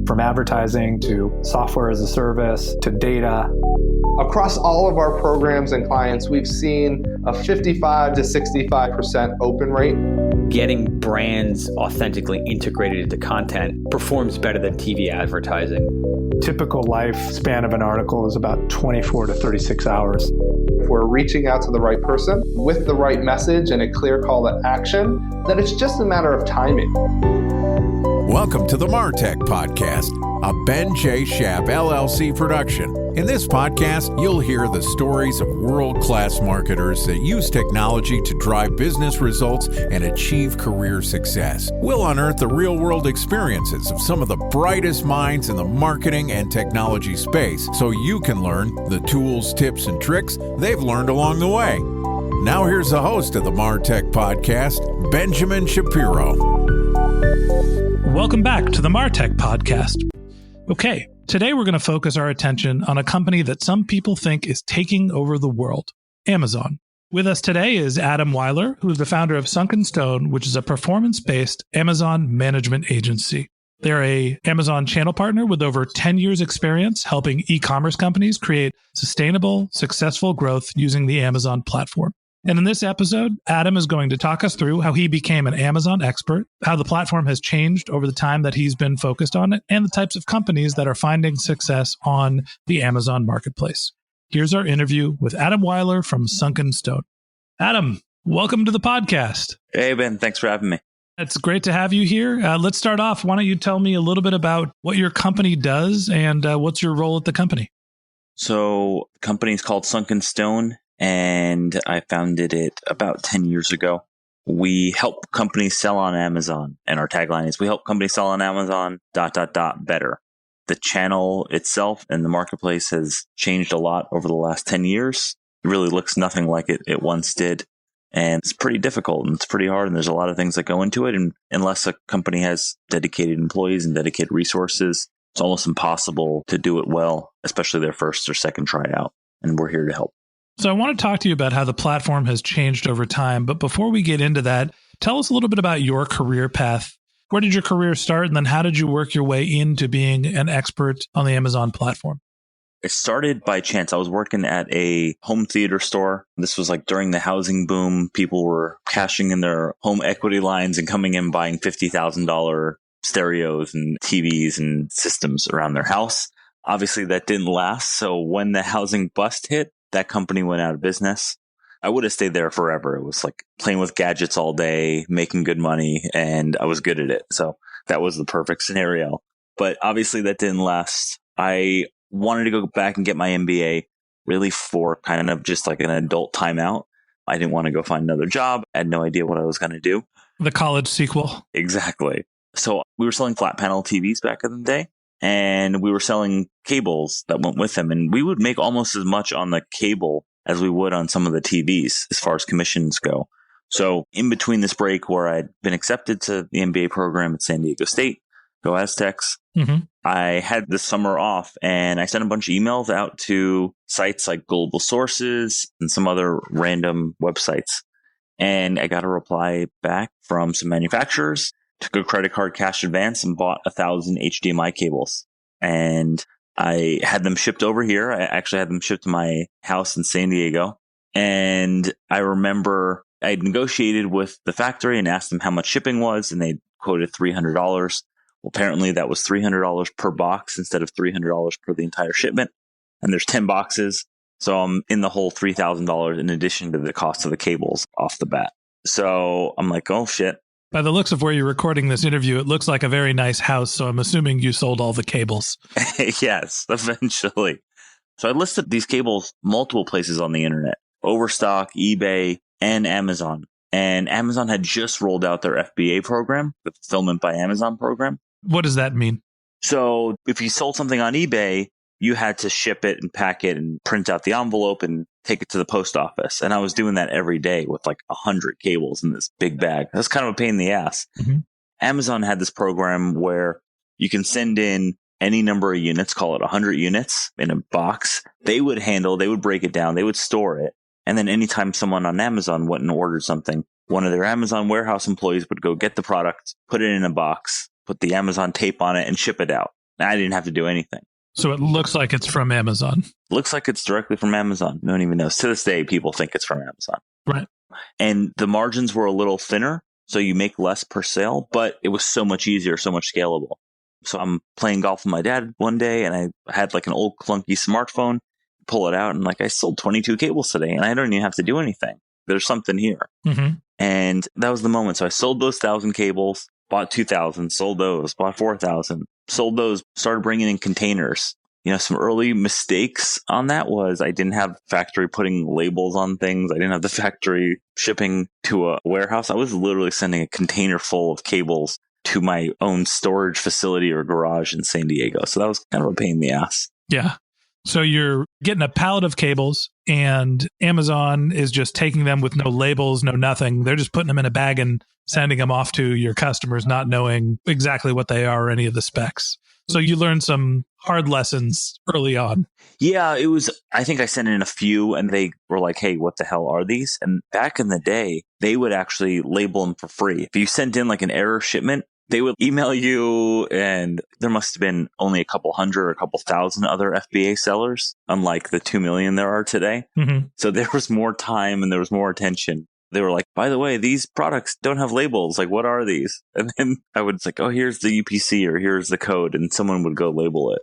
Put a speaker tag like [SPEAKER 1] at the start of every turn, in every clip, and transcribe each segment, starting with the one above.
[SPEAKER 1] From advertising to software as a service to data.
[SPEAKER 2] Across all of our programs and clients, we've seen a 55 to 65% open rate.
[SPEAKER 3] Getting brands authentically integrated into content performs better than TV advertising.
[SPEAKER 1] Typical lifespan of an article is about 24 to 36 hours.
[SPEAKER 2] If we're reaching out to the right person with the right message and a clear call to action, then it's just a matter of timing.
[SPEAKER 4] Welcome to the MarTech Podcast, a Ben J. Schaap LLC production. In this podcast, you'll hear the stories of world-class marketers that use technology to drive business results and achieve career success. We'll unearth the real-world experiences of some of the brightest minds in the marketing and technology space so you can learn the tools, tips, and tricks they've learned along the way. Now here's the host of the MarTech Podcast, Benjamin Shapiro.
[SPEAKER 5] Welcome back to the MarTech Podcast. Okay, today we're going to focus our attention on a company that some people think is taking over the world, Amazon. With us today is Adam Weiler, who is the founder of Sunken, which is a performance-based Amazon management agency. They're an Amazon channel partner with over 10 years experience helping e-commerce companies create sustainable, successful growth using the Amazon platform. And in this episode, Adam is going to talk us through how he became an Amazon expert, how the platform has changed over the time that he's been focused on it, and the types of companies that are finding success on the Amazon marketplace. Here's our interview with Adam Weiler from Sunken. Adam, welcome to the podcast.
[SPEAKER 6] Hey, Ben. Thanks for having me.
[SPEAKER 5] It's great to have you here. Let's start off. Why don't you tell me a little bit about what your company does and what's your role at the company?
[SPEAKER 6] So the company is called Sunken, and I founded it about 10 years ago. We help companies sell on Amazon, and our tagline is we help companies sell on Amazon ... better. The channel itself and the marketplace has changed a lot over the last 10 years. It really looks nothing like it once did. And it's pretty difficult and it's pretty hard. And there's a lot of things that go into it. And unless a company has dedicated employees and dedicated resources, it's almost impossible to do it well, especially their first or second try out. And we're here to help.
[SPEAKER 5] So I want to talk to you about how the platform has changed over time. But before we get into that, tell us a little bit about your career path. Where did your career start? And then how did you work your way into being an expert on the Amazon platform?
[SPEAKER 6] It started by chance. I was working at a home theater store. This was like during the housing boom. People were cashing in their home equity lines and coming in buying $50,000 stereos and TVs and systems around their house. Obviously, that didn't last. So when the housing bust hit, that company went out of business. I would have stayed there forever. It was like playing with gadgets all day, making good money, and I was good at it. So that was the perfect scenario. But obviously that didn't last. I wanted to go back and get my MBA really for kind of just like an adult timeout. I didn't want to go find another job. I had no idea what I was going to do.
[SPEAKER 5] The college sequel.
[SPEAKER 6] Exactly. So we were selling flat panel TVs back in the day. And we were selling cables that went with them. And we would make almost as much on the cable as we would on some of the TVs as far as commissions go. So in between this break where I'd been accepted to the MBA program at San Diego State, go Aztecs, I had this summer off and I sent a bunch of emails out to sites like Global Sources and some other random websites. And I got a reply back from some manufacturers. Took a credit card cash advance and bought 1,000 HDMI cables. And I had them shipped over here. I actually had them shipped to my house in San Diego. And I remember I negotiated with the factory and asked them how much shipping was. And they quoted $300. Well, apparently that was $300 per box instead of $300 per the entire shipment. And there's 10 boxes. So I'm in the whole $3,000 in addition to the cost of the cables off the bat. So I'm like, oh, shit.
[SPEAKER 5] By the looks of where you're recording this interview, it looks like a very nice house. So I'm assuming you sold all the cables.
[SPEAKER 6] Yes, eventually. So I listed these cables multiple places on the internet, Overstock, eBay, and Amazon. And Amazon had just rolled out their FBA program, the Fulfillment by Amazon program.
[SPEAKER 5] What does that mean?
[SPEAKER 6] So if you sold something on eBay, you had to ship it and pack it and print out the envelope and take it to the post office. And I was doing that every day with like 100 cables in this big bag. That's kind of a pain in the ass. Amazon had this program where you can send in any number of units, call it 100 units in a box. They would break it down, they would store it. And then anytime someone on Amazon went and ordered something, one of their Amazon warehouse employees would go get the product, put it in a box, put the Amazon tape on it, and ship it out. And I didn't have to do anything.
[SPEAKER 5] So it looks like it's from Amazon.
[SPEAKER 6] Looks like it's directly from Amazon. No one even knows. To this day, people think it's from Amazon.
[SPEAKER 5] Right.
[SPEAKER 6] And the margins were a little thinner, so you make less per sale, but it was so much easier, so much scalable. So I'm playing golf with my dad one day, and I had like an old clunky smartphone, pull it out, and like I sold 22 cables today, and I don't even have to do anything. There's something here.
[SPEAKER 5] Mm-hmm.
[SPEAKER 6] And that was the moment. So I sold those 1,000 cables, bought 2,000, sold those, bought 4,000, sold those, started bringing in containers. Some early mistakes on that was I didn't have factory putting labels on things. I didn't have the factory shipping to a warehouse. I was literally sending a container full of cables to my own storage facility or garage in San Diego. So that was kind of a pain in the ass.
[SPEAKER 5] Yeah. So you're getting a pallet of cables and Amazon is just taking them with no labels, no nothing. They're just putting them in a bag and sending them off to your customers, not knowing exactly what they are or any of the specs. So you learned some hard lessons early on.
[SPEAKER 6] Yeah, I think I sent in a few and they were like, hey, what the hell are these? And back in the day, they would actually label them for free. If you sent in like an error shipment, they would email you, and there must have been only a couple hundred or a couple thousand other FBA sellers, unlike the 2 million there are today.
[SPEAKER 5] Mm-hmm.
[SPEAKER 6] So there was more time and there was more attention. They were like, by the way, these products don't have labels. Like, what are these? And then I would like, oh, here's the UPC or here's the code. And someone would go label it.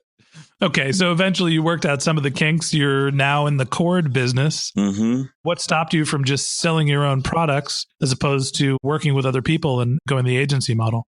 [SPEAKER 5] Okay. So eventually you worked out some of the kinks. You're now in the cord business.
[SPEAKER 6] Mm-hmm.
[SPEAKER 5] What stopped you from just selling your own products as opposed to working with other people and going the agency model?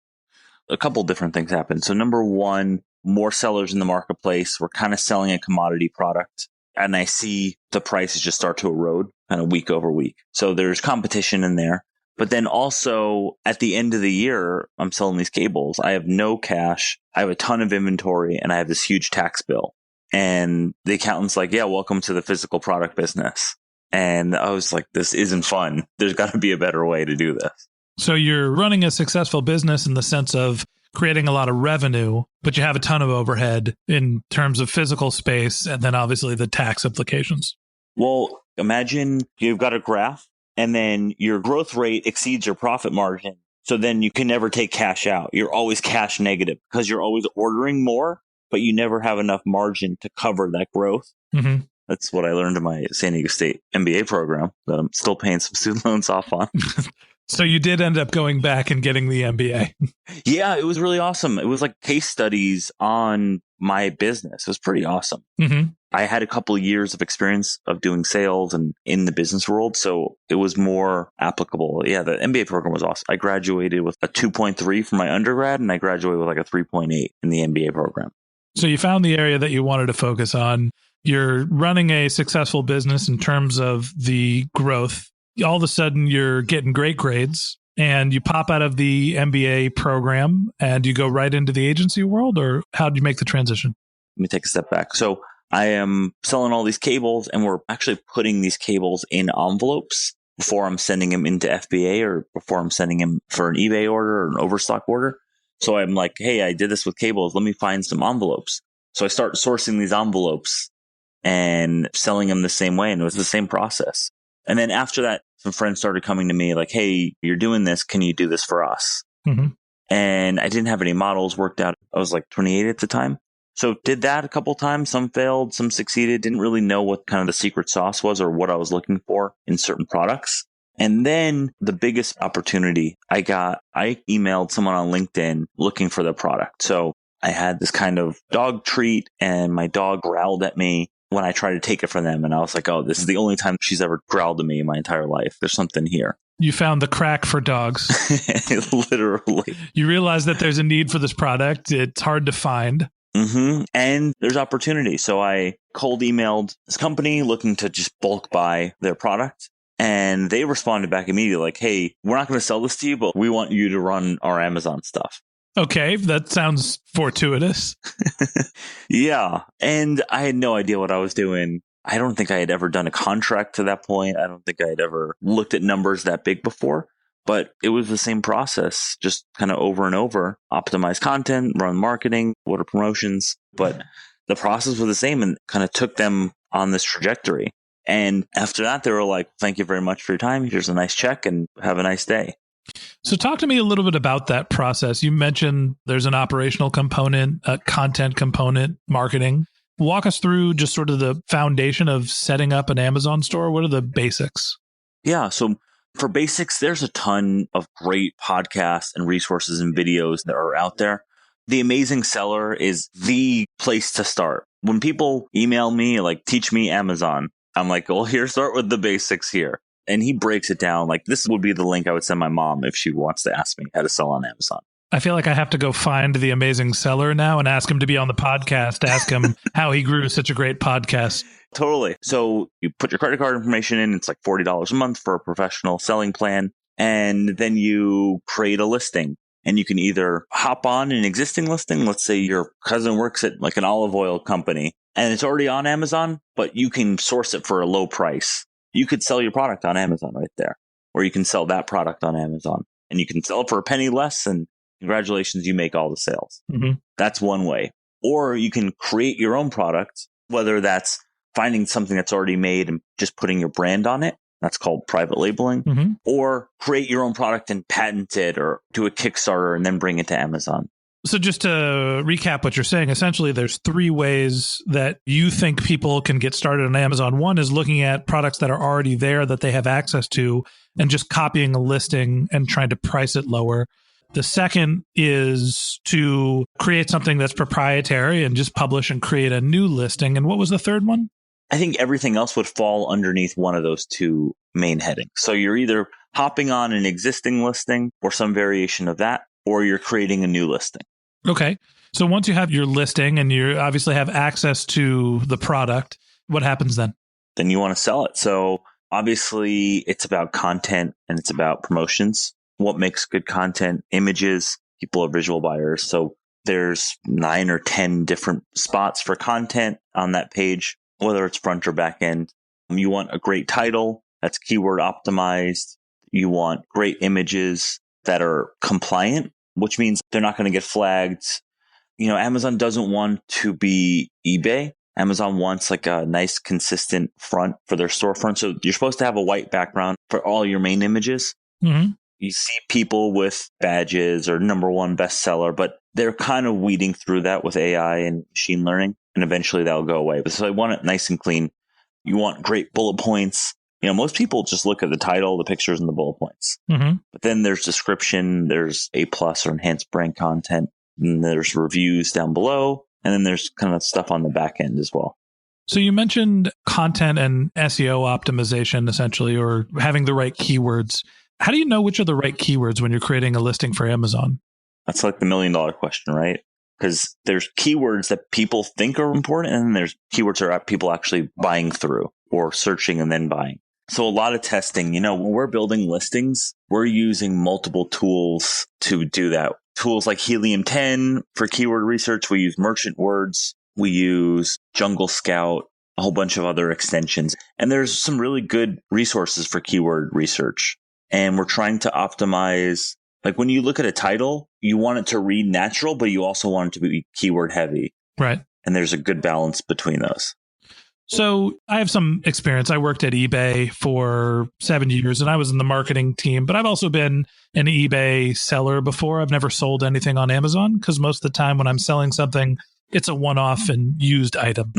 [SPEAKER 6] A couple different things happened. So number one, more sellers in the marketplace. We're kind of selling a commodity product. And I see the prices just start to erode kind of week over week. So there's competition in there. But then also at the end of the year, I'm selling these cables. I have no cash. I have a ton of inventory and I have this huge tax bill. And the accountant's like, yeah, welcome to the physical product business. And I was like, this isn't fun. There's got to be a better way to do this.
[SPEAKER 5] So you're running a successful business in the sense of creating a lot of revenue, but you have a ton of overhead in terms of physical space and then obviously the tax implications.
[SPEAKER 6] Well, imagine you've got a graph and then your growth rate exceeds your profit margin. So then you can never take cash out. You're always cash negative because you're always ordering more, but you never have enough margin to cover that growth.
[SPEAKER 5] Mm-hmm.
[SPEAKER 6] That's what I learned in my San Diego State MBA program that I'm still paying some student loans off on.
[SPEAKER 5] So you did end up going back and getting the MBA.
[SPEAKER 6] Yeah, it was really awesome. It was like case studies on my business. It was pretty awesome.
[SPEAKER 5] Mm-hmm.
[SPEAKER 6] I had a couple of years of experience of doing sales and in the business world, so it was more applicable. Yeah, the MBA program was awesome. I graduated with a 2.3 from my undergrad, and I graduated with like a 3.8 in the MBA program.
[SPEAKER 5] So you found the area that you wanted to focus on. You're running a successful business in terms of the growth. All of a sudden, you're getting great grades and you pop out of the MBA program and you go right into the agency world, or how did you make the transition?
[SPEAKER 6] Let me take a step back. So I am selling all these cables and we're actually putting these cables in envelopes before I'm sending them into FBA or before I'm sending them for an eBay order or an overstock order. So I'm like, hey, I did this with cables. Let me find some envelopes. So I start sourcing these envelopes and selling them the same way. And it was the same process. And then after that, some friends started coming to me like, hey, you're doing this. Can you do this for us?
[SPEAKER 5] Mm-hmm.
[SPEAKER 6] And I didn't have any models worked out. I was like 28 at the time. So did that a couple times. Some failed, some succeeded. Didn't really know what kind of the secret sauce was or what I was looking for in certain products. And then the biggest opportunity I emailed someone on LinkedIn looking for the product. So I had this kind of dog treat and my dog growled at me when I tried to take it from them. And I was like, oh, this is the only time she's ever growled at me in my entire life. There's something here.
[SPEAKER 5] You found the crack for dogs.
[SPEAKER 6] Literally.
[SPEAKER 5] You realize that there's a need for this product. It's hard to find.
[SPEAKER 6] Mm-hmm. And there's opportunity. So I cold emailed this company looking to just bulk buy their product. And they responded back immediately like, hey, we're not going to sell this to you, but we want you to run our Amazon stuff.
[SPEAKER 5] Okay, that sounds fortuitous.
[SPEAKER 6] Yeah. And I had no idea what I was doing. I don't think I had ever done a contract to that point. I don't think I had ever looked at numbers that big before, but it was the same process, just kind of over and over. Optimize content, run marketing, order promotions. But the process was the same and kind of took them on this trajectory. And after that, they were like, thank you very much for your time. Here's a nice check and have a nice day.
[SPEAKER 5] So talk to me a little bit about that process. You mentioned there's an operational component, a content component, marketing. Walk us through just sort of the foundation of setting up an Amazon store. What are the basics?
[SPEAKER 6] Yeah. So for basics, there's a ton of great podcasts and resources and videos that are out there. The Amazing Seller is the place to start. When people email me, like, teach me Amazon, I'm like, well, here, start with the basics here. And he breaks it down. Like, this would be the link I would send my mom if she wants to ask me how to sell on Amazon.
[SPEAKER 5] I feel like I have to go find the Amazing Seller now and ask him to be on the podcast, ask him how he grew such a great podcast.
[SPEAKER 6] Totally. So you put your credit card information in. It's like $40 a month for a professional selling plan. And then you create a listing. And you can either hop on an existing listing. Let's say your cousin works at like an olive oil company and it's already on Amazon, but you can source it for a low price. You could sell your product on Amazon right there, or you can sell that product on Amazon and you can sell it for a penny less. And congratulations, you make all the sales.
[SPEAKER 5] Mm-hmm.
[SPEAKER 6] That's one way. Or you can create your own product, whether that's finding something that's already made and just putting your brand on it. That's called private labeling.
[SPEAKER 5] Mm-hmm.
[SPEAKER 6] Or create your own product and patent it, or do a Kickstarter and then bring it to Amazon.
[SPEAKER 5] So just to recap what you're saying, essentially there's three ways that you think people can get started on Amazon. One is looking at products that are already there that they have access to and just copying a listing and trying to price it lower. The second is to create something that's proprietary and just publish and create a new listing. And what was the third one?
[SPEAKER 6] I think everything else would fall underneath one of those two main headings. So you're either hopping on an existing listing or some variation of that, or you're creating a new listing.
[SPEAKER 5] Okay. So once you have your listing and you obviously have access to the product, what happens then?
[SPEAKER 6] Then you want to sell it. So obviously it's about content and it's about promotions. What makes good content? Images. People are visual buyers. So there's 9 or 10 different spots for content on that page, whether it's front or back end. You want a great title that's keyword optimized. You want great images that are compliant, which means they're not going to get flagged. Amazon doesn't want to be eBay. Amazon wants like a nice, consistent front for their storefront. So you're supposed to have a white background for all your main images.
[SPEAKER 5] Mm-hmm.
[SPEAKER 6] You see people with badges or #1 bestseller, but they're kind of weeding through that with AI and machine learning, and eventually that'll go away. But so I want it nice and clean. You want great bullet points. Most people just look at the title, the pictures, and the bullet points.
[SPEAKER 5] Mm-hmm.
[SPEAKER 6] But then there's description, there's A+ or enhanced brand content, and there's reviews down below, and then there's kind of stuff on the back end as well.
[SPEAKER 5] So you mentioned content and SEO optimization, essentially, or having the right keywords. How do you know which are the right keywords when you're creating a listing for Amazon?
[SPEAKER 6] That's like the $1 million question, right? Because there's keywords that people think are important, and then there's keywords that are people actually buying through or searching and then buying. So a lot of testing, when we're building listings, we're using multiple tools to do that. Tools like Helium 10 for keyword research. We use Merchant Words. We use Jungle Scout, a whole bunch of other extensions. And there's some really good resources for keyword research. And we're trying to optimize, like when you look at a title, you want it to read natural, but you also want it to be keyword heavy.
[SPEAKER 5] Right.
[SPEAKER 6] And there's a good balance between those.
[SPEAKER 5] So I have some experience. I worked at eBay for 7 years and I was in the marketing team, but I've also been an eBay seller before. I've never sold anything on Amazon because most of the time when I'm selling something, it's a one-off and used item,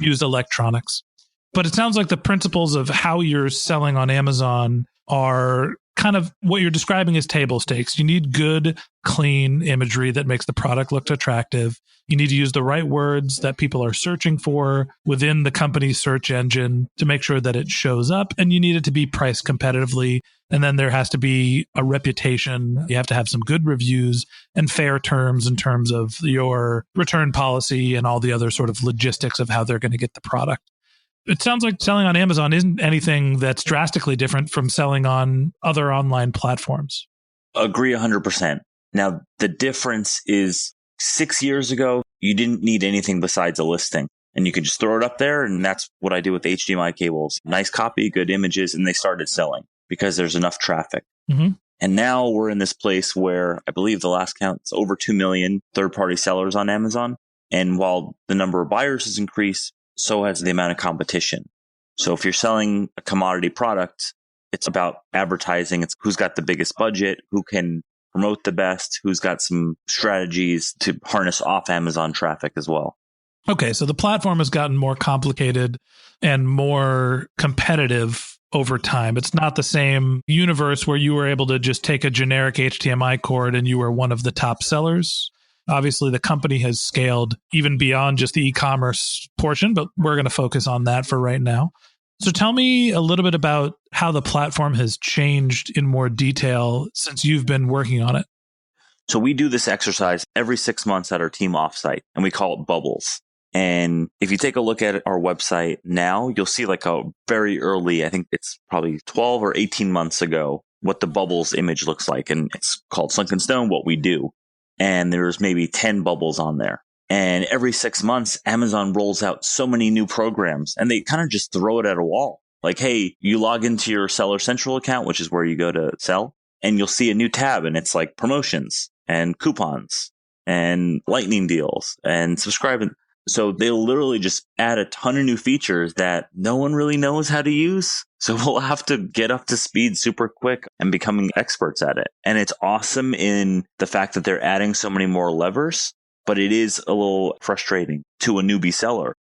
[SPEAKER 5] used electronics. But it sounds like the principles of how you're selling on Amazon are kind of what you're describing as table stakes. You need good, clean imagery that makes the product look attractive. You need to use the right words that people are searching for within the company's search engine to make sure that it shows up. And you need it to be priced competitively. And then there has to be a reputation. You have to have some good reviews and fair terms in terms of your return policy and all the other sort of logistics of how they're going to get the product. It sounds like selling on Amazon isn't anything that's drastically different from selling on other online platforms.
[SPEAKER 6] Agree 100%. Now, the difference is 6 years ago, you didn't need anything besides a listing. And you could just throw it up there. And that's what I do with HDMI cables. Nice copy, good images, and they started selling because there's enough traffic.
[SPEAKER 5] Mm-hmm.
[SPEAKER 6] And now we're in this place where I believe the last count is over 2 million third-party sellers on Amazon. And while the number of buyers has increased, so has the amount of competition. So if you're selling a commodity product, it's about advertising. It's who's got the biggest budget, who can promote the best, who's got some strategies to harness off Amazon traffic as well.
[SPEAKER 5] Okay, so the platform has gotten more complicated and more competitive over time. It's not the same universe where you were able to just take a generic HDMI cord and you were one of the top sellers. Obviously, the company has scaled even beyond just the e-commerce portion, but we're going to focus on that for right now. So tell me a little bit about how the platform has changed in more detail since you've been working on it.
[SPEAKER 6] So we do this exercise every 6 months at our team offsite, and we call it bubbles. And if you take a look at our website now, you'll see like a very early, I think it's probably 12 or 18 months ago, what the bubbles image looks like. And it's called Sunken Stone, What We Do. And there's maybe 10 bubbles on there. And every 6 months, Amazon rolls out so many new programs and they kind of just throw it at a wall. Like, hey, you log into your Seller Central account, which is where you go to sell, and you'll see a new tab and it's like promotions and coupons and lightning deals and subscribing. So they'll literally just add a ton of new features that no one really knows how to use. So we'll have to get up to speed super quick and becoming experts at it. And it's awesome in the fact that they're adding so many more levers, but it is a little frustrating to a newbie seller.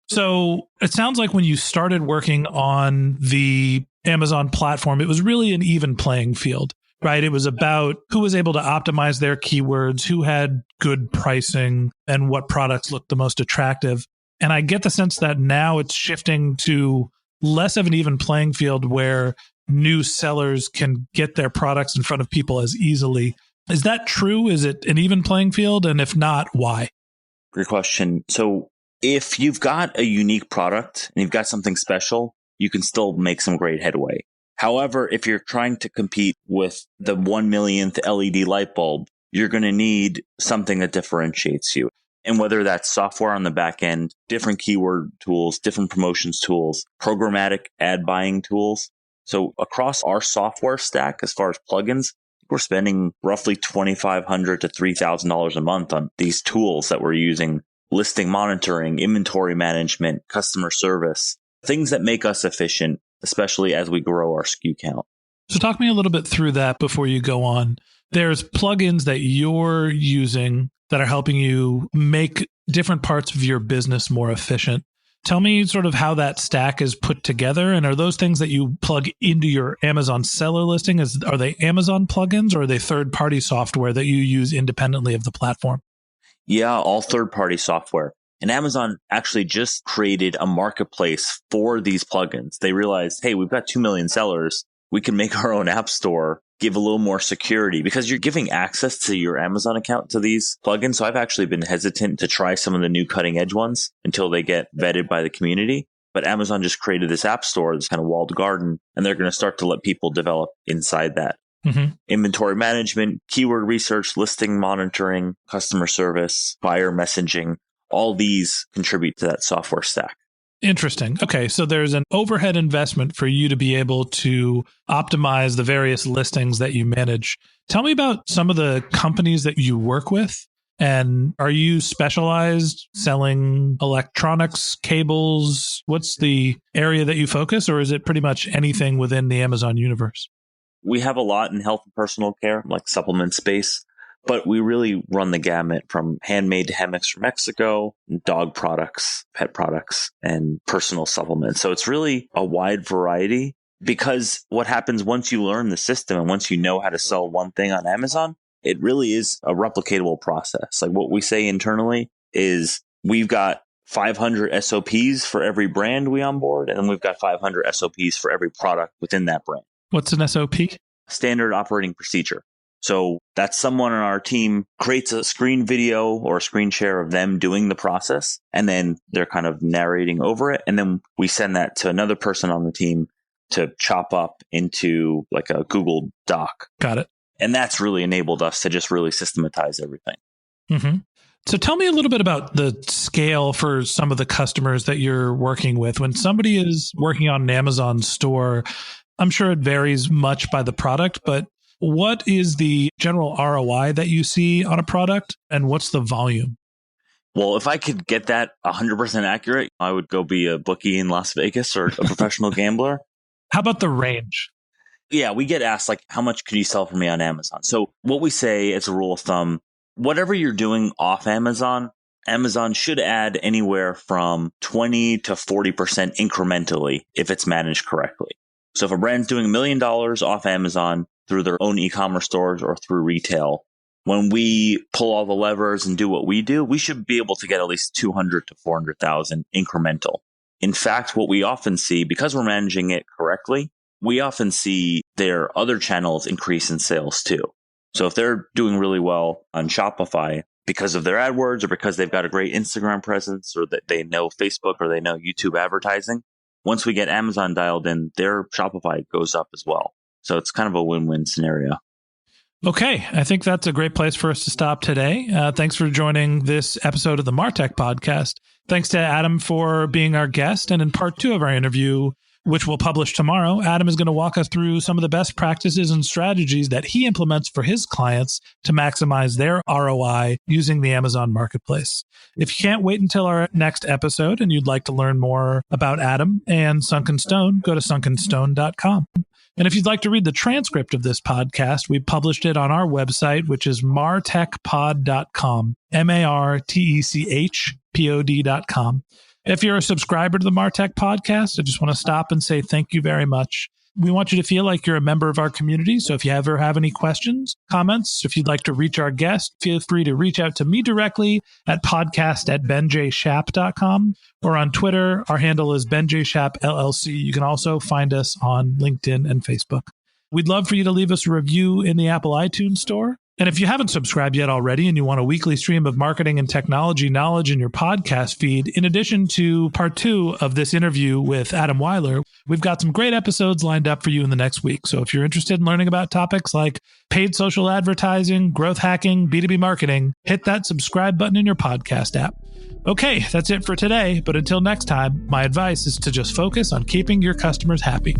[SPEAKER 5] So it sounds like when you started working on the Amazon platform, it was really an even playing field, right? It was about who was able to optimize their keywords, who had good pricing, and what products looked the most attractive. And I get the sense that now it's shifting to less of an even playing field where new sellers can get their products in front of people as easily. Is that true? Is it an even playing field? And if not, why?
[SPEAKER 6] Great question. So if you've got a unique product and you've got something special, you can still make some great headway. However, if you're trying to compete with the 1 millionth LED light bulb, you're going to need something that differentiates you. And whether that's software on the back end, different keyword tools, different promotions tools, programmatic ad buying tools. So across our software stack, as far as plugins, we're spending roughly $2,500 to $3,000 a month on these tools that we're using: listing monitoring, inventory management, customer service, things that make us efficient, especially as we grow our SKU count.
[SPEAKER 5] So talk me a little bit through that before you go on. There's plugins that you're using that are helping you make different parts of your business more efficient. Tell me sort of how that stack is put together. And are those things that you plug into your Amazon seller listing? Are they Amazon plugins or are they third-party software that you use independently of the platform?
[SPEAKER 6] Yeah, all third-party software. And Amazon actually just created a marketplace for these plugins. They realized, hey, we've got 2 million sellers. We can make our own app store, give a little more security, because you're giving access to your Amazon account to these plugins. So I've actually been hesitant to try some of the new cutting edge ones until they get vetted by the community. But Amazon just created this app store, this kind of walled garden, and they're going to start to let people develop inside that. Mm-hmm. Inventory management, keyword research, listing monitoring, customer service, buyer messaging, all these contribute to that software stack.
[SPEAKER 5] Interesting. Okay, so there's an overhead investment for you to be able to optimize the various listings that you manage. Tell me about some of the companies that you work with. And are you specialized selling electronics, cables? What's the area that you focus, or is it pretty much anything within the Amazon universe?
[SPEAKER 6] We have a lot in health and personal care, like supplement space. But we really run the gamut from handmade hammocks from Mexico, dog products, pet products, and personal supplements. So it's really a wide variety, because what happens once you learn the system and once you know how to sell one thing on Amazon, it really is a replicatable process. Like what we say internally is we've got 500 SOPs for every brand we onboard, and then we've got 500 SOPs for every product within that brand.
[SPEAKER 5] What's an SOP?
[SPEAKER 6] Standard operating procedure. So that's someone on our team creates a screen video or a screen share of them doing the process, and then they're kind of narrating over it. And then we send that to another person on the team to chop up into like a Google Doc.
[SPEAKER 5] Got it.
[SPEAKER 6] And that's really enabled us to just really systematize everything.
[SPEAKER 5] Mm-hmm. So tell me a little bit about the scale for some of the customers that you're working with. When somebody is working on an Amazon store, I'm sure it varies much by the product, but what is the general ROI that you see on a product, and what's the volume?
[SPEAKER 6] Well, if I could get that 100% accurate, I would go be a bookie in Las Vegas or a professional gambler.
[SPEAKER 5] How about the range?
[SPEAKER 6] Yeah, we get asked, like, how much could you sell for me on Amazon? So what we say as a rule of thumb, whatever you're doing off Amazon, Amazon should add anywhere from 20 to 40% incrementally if it's managed correctly. So if a brand's doing $1 million off Amazon through their own e-commerce stores or through retail, when we pull all the levers and do what we do, we should be able to get at least 200 to 400,000 incremental. In fact, what we often see, because we're managing it correctly, we often see their other channels increase in sales too. So if they're doing really well on Shopify because of their AdWords or because they've got a great Instagram presence or that they know Facebook or they know YouTube advertising, once we get Amazon dialed in, their Shopify goes up as well. So it's kind of a win-win scenario.
[SPEAKER 5] Okay, I think that's a great place for us to stop today. Thanks for joining this episode of the MarTech podcast. Thanks to Adam for being our guest. And in part 2 of our interview, which we'll publish tomorrow, Adam is going to walk us through some of the best practices and strategies that he implements for his clients to maximize their ROI using the Amazon Marketplace. If you can't wait until our next episode and you'd like to learn more about Adam and Sunken Stone, go to sunkenstone.com. And if you'd like to read the transcript of this podcast, we published it on our website, which is martechpod.com, martechpod.com. If you're a subscriber to the MarTech podcast, I just want to stop and say thank you very much. We want you to feel like you're a member of our community. So if you ever have any questions, comments, if you'd like to reach our guest, feel free to reach out to me directly at podcast@benjshap.com or on Twitter. Our handle is benjshapllc. You can also find us on LinkedIn and Facebook. We'd love for you to leave us a review in the Apple iTunes store. And if you haven't subscribed yet already and you want a weekly stream of marketing and technology knowledge in your podcast feed, in addition to part 2 of this interview with Adam Weiler, we've got some great episodes lined up for you in the next week. So if you're interested in learning about topics like paid social advertising, growth hacking, B2B marketing, hit that subscribe button in your podcast app. Okay, that's it for today. But until next time, my advice is to just focus on keeping your customers happy.